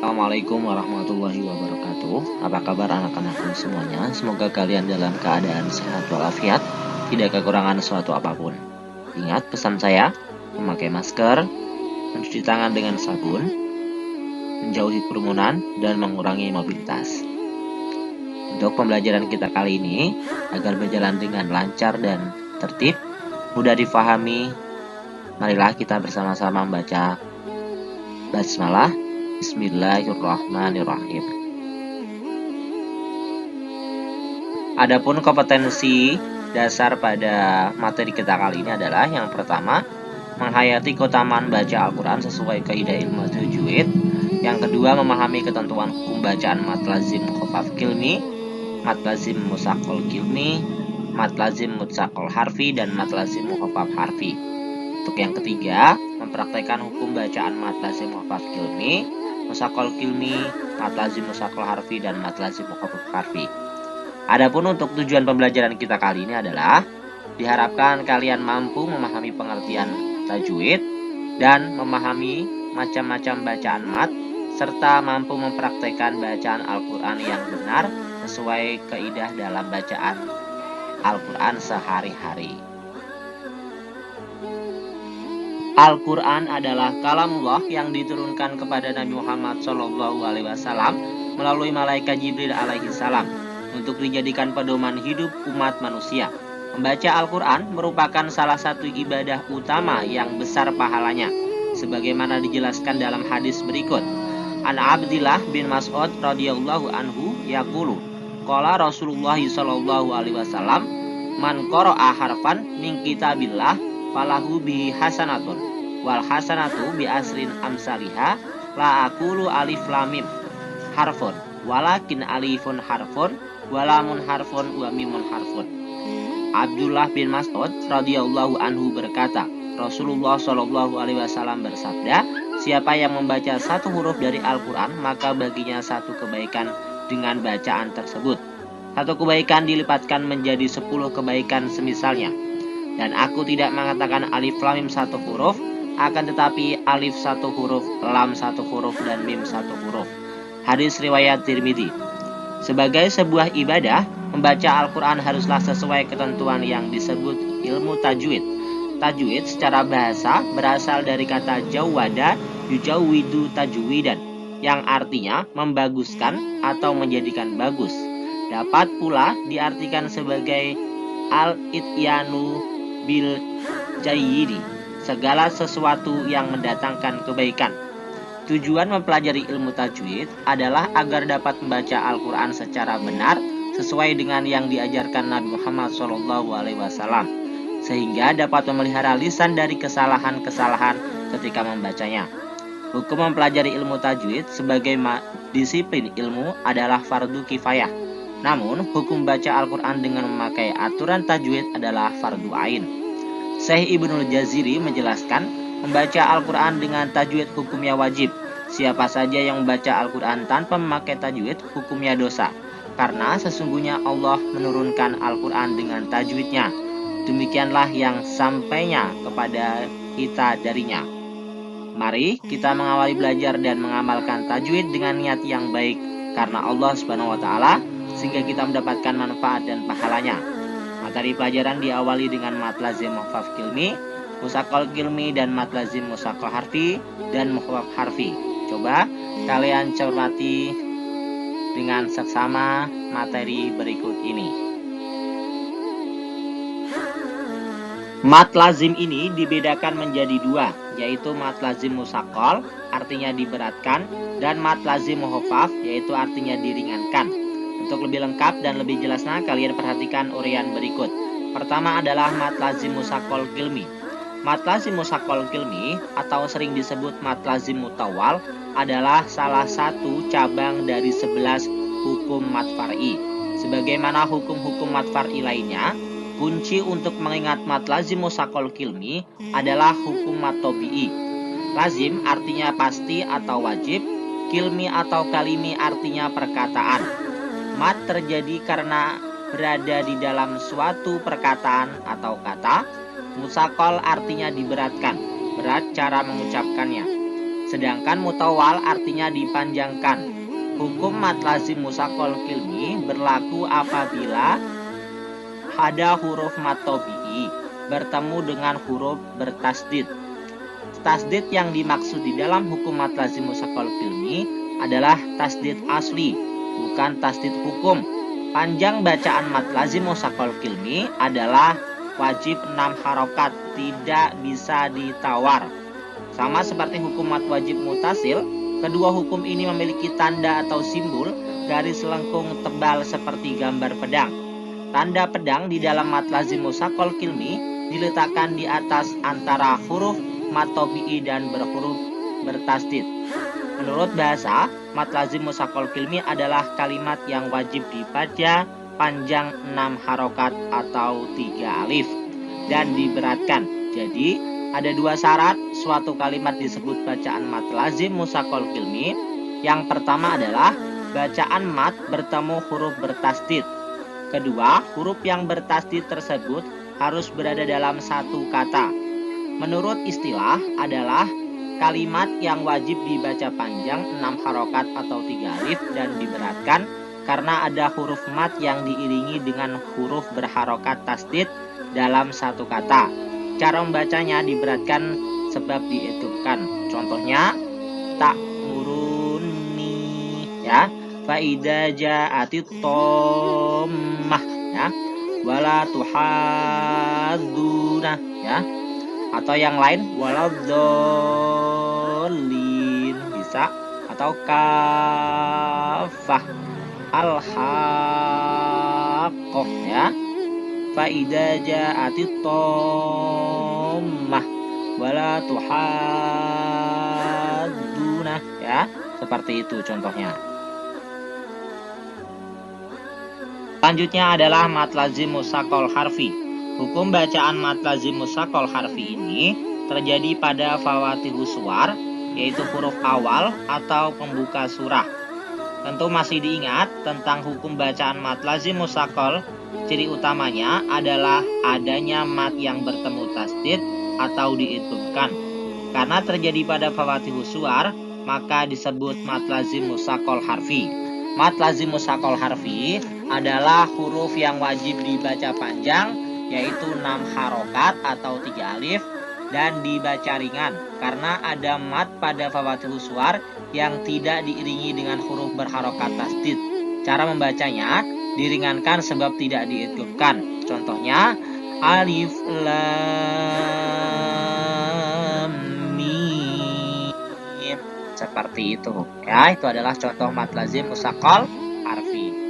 Assalamualaikum warahmatullahi wabarakatuh. Apa kabar anak-anakku semuanya? Semoga kalian dalam keadaan sehat walafiat, tidak kekurangan suatu apapun. Ingat pesan saya, memakai masker, mencuci tangan dengan sabun, menjauhi kerumunan, dan mengurangi mobilitas. Untuk pembelajaran kita kali ini, agar berjalan dengan lancar dan tertib, mudah difahami, marilah kita bersama-sama membaca basmalah. Bismillahirrahmanirrahim. Adapun kompetensi dasar pada materi kita kali ini adalah yang pertama, menghayati keutamaan baca Al-Quran sesuai kaidah ilmu tajwid. Yang kedua, memahami ketentuan hukum bacaan mat lazim mukhafaf kilmi, mat lazim musaqqal kilmi, mat lazim mutsaqal harfi, dan mat lazim mukhafaf harfi. Untuk yang ketiga, mempraktekkan hukum bacaan mat lazim mukhafaf kilmi, musaqqal kilmi, mat lazim musaqqal harfi, dan mat lazim mukhafaf harfi. Adapun untuk tujuan pembelajaran kita kali ini adalah diharapkan kalian mampu memahami pengertian tajwid dan memahami macam-macam bacaan mat, serta mampu mempraktekkan bacaan Al-Quran yang benar sesuai kaidah dalam bacaan Al-Quran sehari-hari. Al-Quran adalah kalamullah yang diturunkan kepada Nabi Muhammad SAW melalui malaikat Jibril alaihi salam untuk dijadikan pedoman hidup umat manusia. Membaca Al-Quran merupakan salah satu ibadah utama yang besar pahalanya, sebagaimana dijelaskan dalam hadis berikut. An Abdillah bin Mas'ud radhiyallahu anhu yaqulu, qala Rasulullah sallallahu alaihi wasallam, man qara'a harfan min kitabillah falahu bihi hasanatun wal hasanatu bi asrin amsalihha la aqulu alif lam mim harfun walakin alifun harfun walamun harfun wa mimun harfun. Abdullah bin Mas'ud radhiyallahu anhu berkata, Rasulullah shallallahu alaihi wasallam bersabda, siapa yang membaca satu huruf dari Al-Quran maka baginya satu kebaikan dengan bacaan tersebut. Satu kebaikan dilipatkan menjadi 10 kebaikan semisalnya. Dan aku tidak mengatakan alif lam mim satu huruf, akan tetapi alif satu huruf, lam satu huruf, dan mim satu huruf. Hadis riwayat Tirmidzi. Sebagai sebuah ibadah, membaca Al-Quran haruslah sesuai ketentuan yang disebut ilmu tajwid. Tajwid secara bahasa berasal dari kata jawwada yujawwidu tajwidan, yang artinya membaguskan atau menjadikan bagus. Dapat pula diartikan sebagai al-ityanu bil jayyidi, segala sesuatu yang mendatangkan kebaikan. Tujuan mempelajari ilmu tajwid adalah agar dapat membaca Al-Quran secara benar sesuai dengan yang diajarkan Nabi Muhammad SAW, sehingga dapat memelihara lisan dari kesalahan-kesalahan ketika membacanya. Hukum mempelajari ilmu tajwid sebagai disiplin ilmu adalah fardu kifayah. Namun, hukum baca Al-Quran dengan memakai aturan tajwid adalah fardu ain. Syekh Ibnul Jaziri menjelaskan, membaca Al-Quran dengan tajwid hukumnya wajib. Siapa saja yang membaca Al-Quran tanpa memakai tajwid, hukumnya dosa. Karena sesungguhnya Allah menurunkan Al-Quran dengan tajwidnya. Demikianlah yang sampainya kepada kita darinya. Mari kita mengawali belajar dan mengamalkan tajwid dengan niat yang baik karena Allah Subhanahu wa taala, sehingga kita mendapatkan manfaat dan pahalanya. Materi pelajaran diawali dengan mat lazim mukhafaf kilmi, musaqqal kilmi, dan mat lazim musaqqal harfi dan mukhafaf harfi. Coba kalian cermati dengan seksama materi berikut ini. Mat lazim ini dibedakan menjadi dua, yaitu mat lazim musaqqal, artinya diberatkan, dan mat lazim mukhafaf, yaitu artinya diringankan. Untuk lebih lengkap dan lebih jelasnya, kalian perhatikan uraian berikut. Pertama adalah mat lazim musaqqal kilmi. Mat lazim musaqqal kilmi atau sering disebut mat lazim mutawal adalah salah satu cabang dari 11 hukum mat far'i. Sebagaimana hukum-hukum mat far'i lainnya, kunci untuk mengingat mat lazim musaqqal kilmi adalah hukum mat tabi'i. Lazim artinya pasti atau wajib, kilmi atau kalimi artinya perkataan. Mat terjadi karena berada di dalam suatu perkataan atau kata. Musaqqal artinya diberatkan. berat cara mengucapkannya. Sedangkan mutawal artinya dipanjangkan. Hukum mad lazim musaqqal kilmi berlaku apabila ada huruf mad tabi'i bertemu dengan huruf bertasdid. Tasdid yang dimaksud di dalam hukum mad lazim musaqqal kilmi adalah tasdid asli, bukan tasdid hukum. Panjang bacaan mad lazim musaqqal kilmi adalah wajib 6 harokat, tidak bisa ditawar. Sama seperti hukum mad wajib mutasil, kedua hukum ini memiliki tanda atau simbol garis lengkung tebal seperti gambar pedang. Tanda pedang di dalam mad lazim musaqqal kilmi diletakkan di atas antara huruf mad tabi'i dan berhuruf bertasdid. Menurut bahasa, mad lazim musaqqal kilmi adalah kalimat yang wajib dibaca panjang 6 harokat atau 3 alif dan diberatkan. Jadi, ada 2 syarat suatu kalimat disebut bacaan mad lazim musaqqal kilmi. Yang pertama adalah bacaan mad bertemu huruf bertasdid. Kedua, huruf yang bertasdid tersebut harus berada dalam satu kata. Menurut istilah adalah kalimat yang wajib dibaca panjang 6 harokat atau 3 alif dan diberatkan karena ada huruf mad yang diiringi dengan huruf berharokat tasdid dalam satu kata. Cara membacanya diberatkan sebab diidgham. Contohnya ta'muruni ya, fa idza ja'atit tammah ya, wala tuhadduna ya. Atau yang lain waladhdallin bisa, atau kafah al-haqqah ya, fa idza ja'atit tammah wala tuhadduna ya. Seperti itu contohnya. Selanjutnya adalah mad lazim musaqqal harfi. Hukum bacaan mad lazim musaqqal harfi ini terjadi pada fawatihus suwar, yaitu huruf awal atau pembuka surah. Tentu masih diingat tentang hukum bacaan mad lazim musaqqal. Ciri utamanya adalah adanya mad yang bertemu tasdid atau diidghamkan. Karena terjadi pada fawatihus suwar, maka disebut mad lazim musaqqal harfi. Mad lazim musaqqal harfi adalah huruf yang wajib dibaca panjang, yaitu 6 harokat atau 3 alif dan dibaca ringan karena ada mad pada fawatihus suwar yang tidak diiringi dengan huruf berharokat tasdid. Cara membacanya diringankan sebab tidak diidghamkan. Contohnya alif lam mim. Seperti itu ya. Itu adalah contoh mad lazim musaqqal harfi.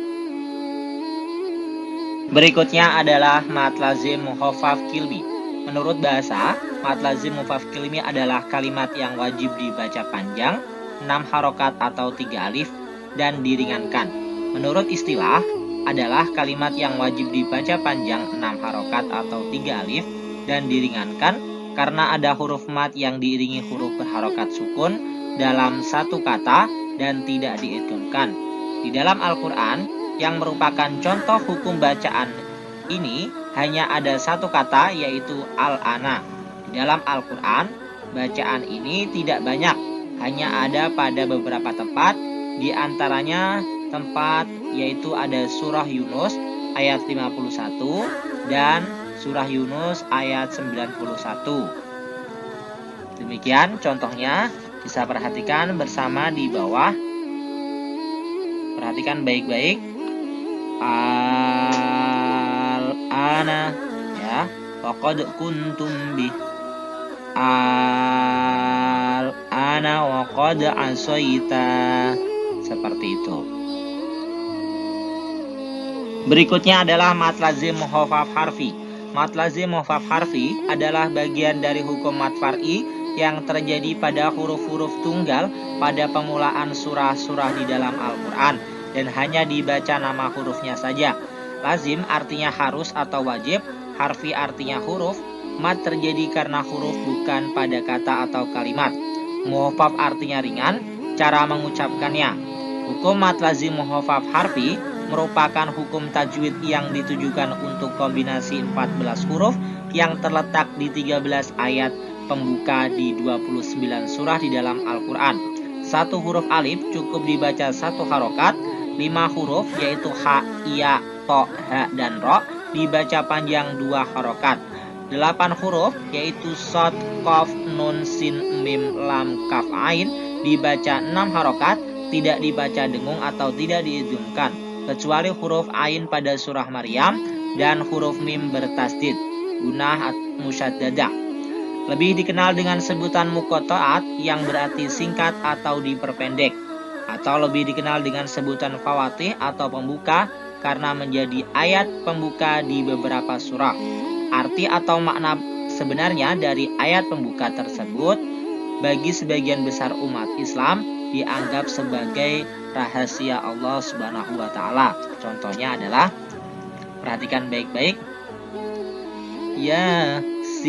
Berikutnya adalah mad lazim mukhaffaf kilmi. Menurut bahasa, mad lazim mukhaffaf kilmi adalah kalimat yang wajib dibaca panjang 6 harokat atau 3 alif dan diringankan. Menurut istilah adalah kalimat yang wajib dibaca panjang 6 harokat atau 3 alif dan diringankan karena ada huruf mad yang diiringi huruf berharokat sukun dalam satu kata dan tidak diidghamkan. Di dalam Al-Quran yang merupakan contoh hukum bacaan ini hanya ada satu kata, yaitu al-ana. Di dalam Al-Quran, bacaan ini tidak banyak, hanya ada pada beberapa tempat, di antaranya tempat yaitu ada surah Yunus ayat 51 dan surah Yunus ayat 91. Demikian contohnya, bisa perhatikan bersama di bawah. Perhatikan baik-baik. Al-ana ya, waqad kuntum bih. Al-ana waqad asaita. Seperti itu. Berikutnya adalah mad lazim mukhaffaf harfi. Mad lazim mukhaffaf harfi adalah bagian dari hukum mad far'i yang terjadi pada huruf-huruf tunggal pada permulaan surah-surah di dalam Al-Quran dan hanya dibaca nama hurufnya saja. Lazim artinya harus atau wajib, harfi artinya huruf, mad terjadi karena huruf bukan pada kata atau kalimat. Mukhaffaf artinya ringan, cara mengucapkannya. Hukum mad lazim mukhaffaf harfi merupakan hukum tajwid yang ditujukan untuk kombinasi 14 huruf yang terletak di 13 ayat pembuka di 29 surah di dalam Al-Quran. 1 huruf alif cukup dibaca 1 harokat. 5 huruf yaitu ha, ya, to, ha, dan ro dibaca panjang 2 harokat. 8 huruf yaitu sod, kof, nun, sin, mim, lam, kaf, ain dibaca 6 harokat, tidak dibaca dengung atau tidak diidghamkan, kecuali huruf ain pada surah Maryam dan huruf mim bertasdid, gunah musyaddadah. Lebih dikenal dengan sebutan muqatta'at yang berarti singkat atau diperpendek, atau lebih dikenal dengan sebutan fawatih atau pembuka karena menjadi ayat pembuka di beberapa surah. Arti atau makna sebenarnya dari ayat pembuka tersebut bagi sebagian besar umat Islam dianggap sebagai rahasia Allah Subhanahu wa taala. Contohnya adalah, perhatikan baik-baik. Yasin,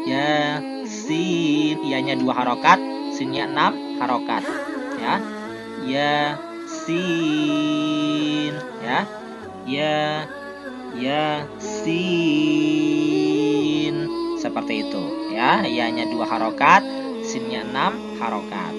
Yasin, ianya 2 harokat, sinnya 6 harokat. Ya, Yasin, ya, Yasin, seperti itu ya. Ianya 2 harokat, sinnya 6 harokat.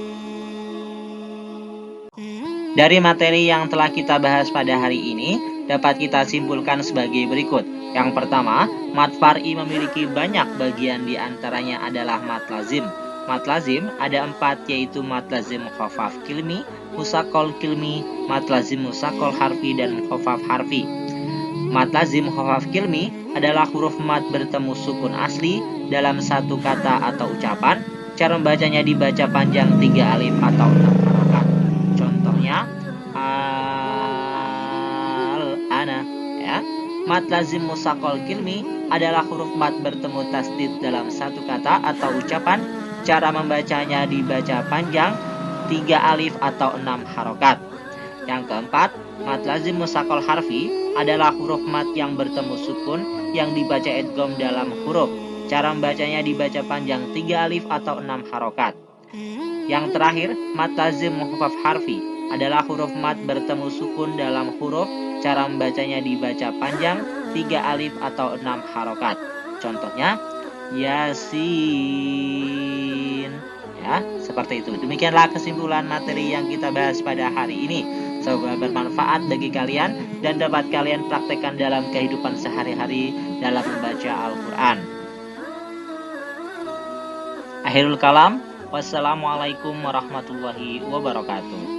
Dari materi yang telah kita bahas pada hari ini dapat kita simpulkan sebagai berikut. Yang pertama, mat far'i memiliki banyak bagian, di antaranya adalah mat lazim. Mat lazim ada 4, yaitu mat lazim khafaf kilmi, musakol kilmi, mat lazim musakol harfi, dan khafaf harfi. Mat lazim khafaf kilmi adalah huruf mat bertemu sukun asli dalam satu kata atau ucapan. Cara membacanya dibaca panjang 3 alif atau 6 harokat. Contohnya al-ana ya. Mat lazim musakol kilmi adalah huruf mat bertemu tasdid dalam satu kata atau ucapan. Cara membacanya dibaca panjang 3 alif atau 6 harokat. Yang keempat, mat lazim musakol harfi adalah huruf mat yang bertemu sukun yang dibaca idgham dalam huruf. Cara membacanya dibaca panjang 3 alif atau 6 harokat. Yang terakhir, mat lazim mukhafaf harfi adalah huruf mat bertemu sukun dalam huruf. Cara membacanya dibaca panjang 3 alif atau 6 harokat. Contohnya Yasin ya, seperti itu. Demikianlah kesimpulan materi yang kita bahas pada hari ini. Semoga bermanfaat bagi kalian dan dapat kalian praktekkan dalam kehidupan sehari-hari dalam membaca Al-Quran. Akhirul kalam, wassalamualaikum warahmatullahi wabarakatuh.